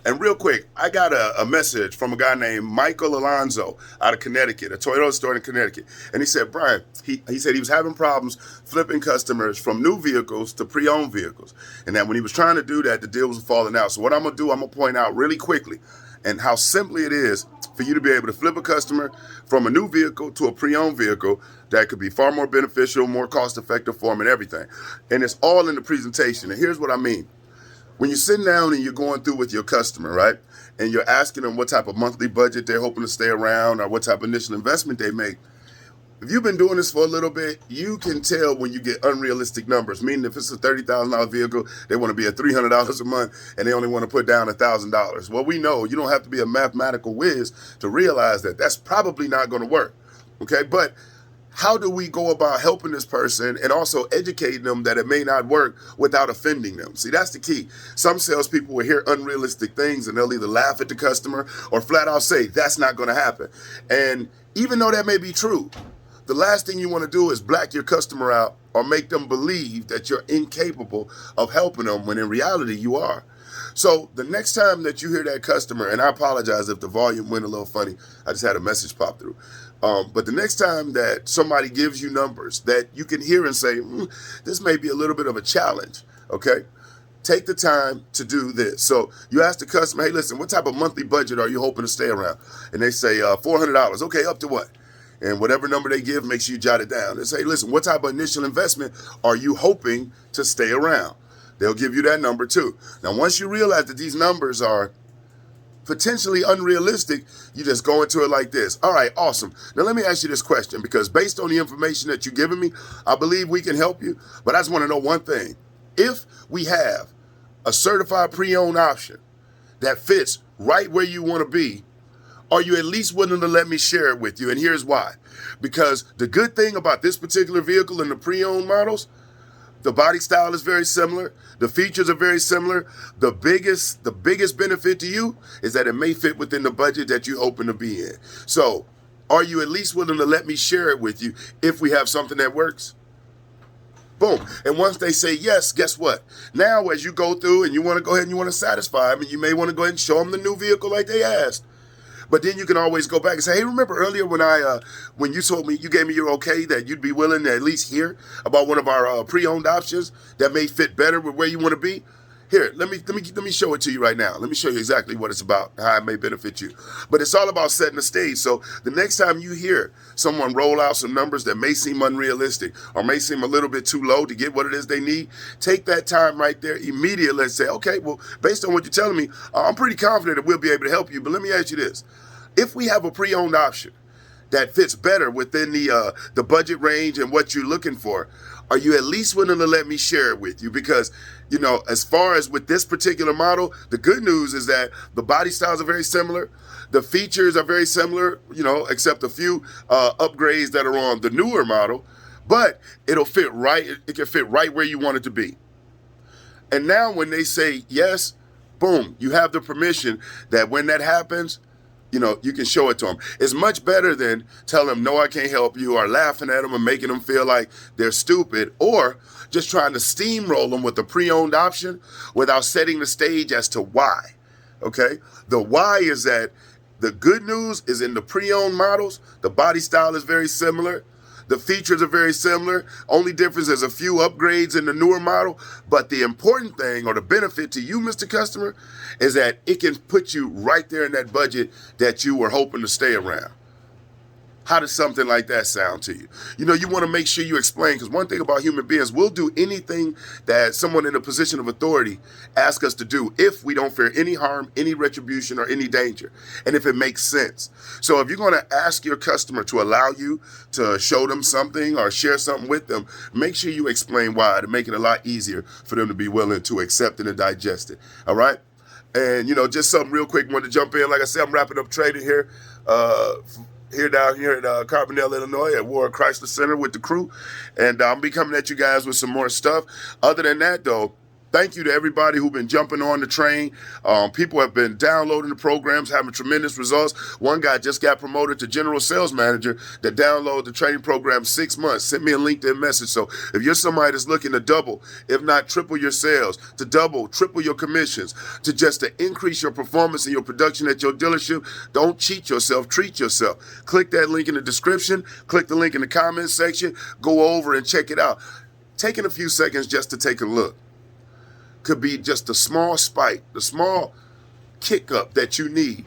And real quick, I got a message from a guy named Michael Alonzo out of Connecticut, a Toyota store in Connecticut. And he said, Brian, he said he was having problems flipping customers from new vehicles to pre-owned vehicles. And that when he was trying to do that, the deal was falling out. So what I'm going to do, I'm going to point out really quickly and how simply it is for you to be able to flip a customer from a new vehicle to a pre-owned vehicle that could be far more beneficial, more cost-effective for them and everything. And it's all in the presentation. And here's what I mean. When you're sitting down and you're going through with your customer, right, and you're asking them what type of monthly budget they're hoping to stay around or what type of initial investment they make, if you've been doing this for a little bit, you can tell when you get unrealistic numbers, meaning if it's a $30,000 vehicle, they want to be at $300 a month and they only want to put down $1,000. Well, we know you don't have to be a mathematical whiz to realize that that's probably not going to work, okay? But how do we go about helping this person and also educating them that it may not work without offending them? See, that's the key. Some salespeople will hear unrealistic things and they'll either laugh at the customer or flat out say, that's not going to happen. And even though that may be true, the last thing you want to do is black your customer out or make them believe that you're incapable of helping them when in reality you are. So the next time that you hear that customer, and I apologize if the volume went a little funny, I just had a message pop through. But the next time that somebody gives you numbers that you can hear and say, this may be a little bit of a challenge, okay? Take the time to do this. So you ask the customer, hey, listen, what type of monthly budget are you hoping to stay around? And they say $400. Okay, up to what? And whatever number they give, make sure you jot it down. And say, listen, what type of initial investment are you hoping to stay around? They'll give you that number too. Now, once you realize that these numbers are potentially unrealistic, you just go into it like this. All right, awesome. Now, let me ask you this question, because based on the information that you're giving me, I believe we can help you. But I just want to know one thing. If we have a certified pre-owned option that fits right where you want to be, are you at least willing to let me share it with you? And here's why. Because the good thing about this particular vehicle and the pre-owned models, the body style is very similar. The features are very similar. The biggest benefit to you is that it may fit within the budget that you're hoping to be in. So are you at least willing to let me share it with you if we have something that works? Boom. And once they say yes, guess what? Now, as you go through and you want to go ahead and you want to satisfy them, and you may want to go ahead and show them the new vehicle like they asked. But then you can always go back and say, hey, remember earlier when you told me, you gave me your okay that you'd be willing to at least hear about one of our pre-owned options that may fit better with where you want to be? Here, let me show it to you right now. Let me show you exactly what it's about, how it may benefit you. But it's all about setting the stage. So the next time you hear someone roll out some numbers that may seem unrealistic or may seem a little bit too low to get what it is they need, take that time right there immediately and say, okay, well, based on what you're telling me, I'm pretty confident that we'll be able to help you. But let me ask you this. If we have a pre-owned option that fits better within the budget range and what you're looking for, are you at least willing to let me share it with you? Because, you know, as far as with this particular model, the good news is that the body styles are very similar. The features are very similar, you know, except a few upgrades that are on the newer model. But it'll fit right. It can fit right where you want it to be. And now when they say yes, boom, you have the permission that when that happens, you know, you can show it to them. It's much better than telling them, no, I can't help you, or laughing at them and making them feel like they're stupid, or just trying to steamroll them with the pre-owned option without setting the stage as to why, okay? The why is that the good news is in the pre-owned models, the body style is very similar. The features are very similar. Only difference is a few upgrades in the newer model. But the important thing, or the benefit to you, Mr. Customer, is that it can put you right there in that budget that you were hoping to stay around. How does something like that sound to you? You know, you want to make sure you explain, because one thing about human beings, we'll do anything that someone in a position of authority asks us to do if we don't fear any harm, any retribution, or any danger, and if it makes sense. So if you're going to ask your customer to allow you to show them something or share something with them, make sure you explain why, to make it a lot easier for them to be willing to accept it and digest it. All right? And, you know, just something real quick, wanted to jump in. Like I said, I'm wrapping up trading here. Down here at Carbondale, Illinois at Warren Chrysler Center with the crew. And I'll be coming at you guys with some more stuff. Other than that, though, Thank you to everybody who's been jumping on the train. People have been downloading the programs, having tremendous results. One guy just got promoted to general sales manager that downloaded the training program 6 months. Sent me a LinkedIn message. So if you're somebody that's looking to double, if not triple your sales, to double, triple your commissions, to increase your performance and your production at your dealership, don't cheat yourself, treat yourself. Click that link in the description, click the link in the comment section, go over and check it out. Taking a few seconds just to take a look could be just a small spike, the small kick up that you need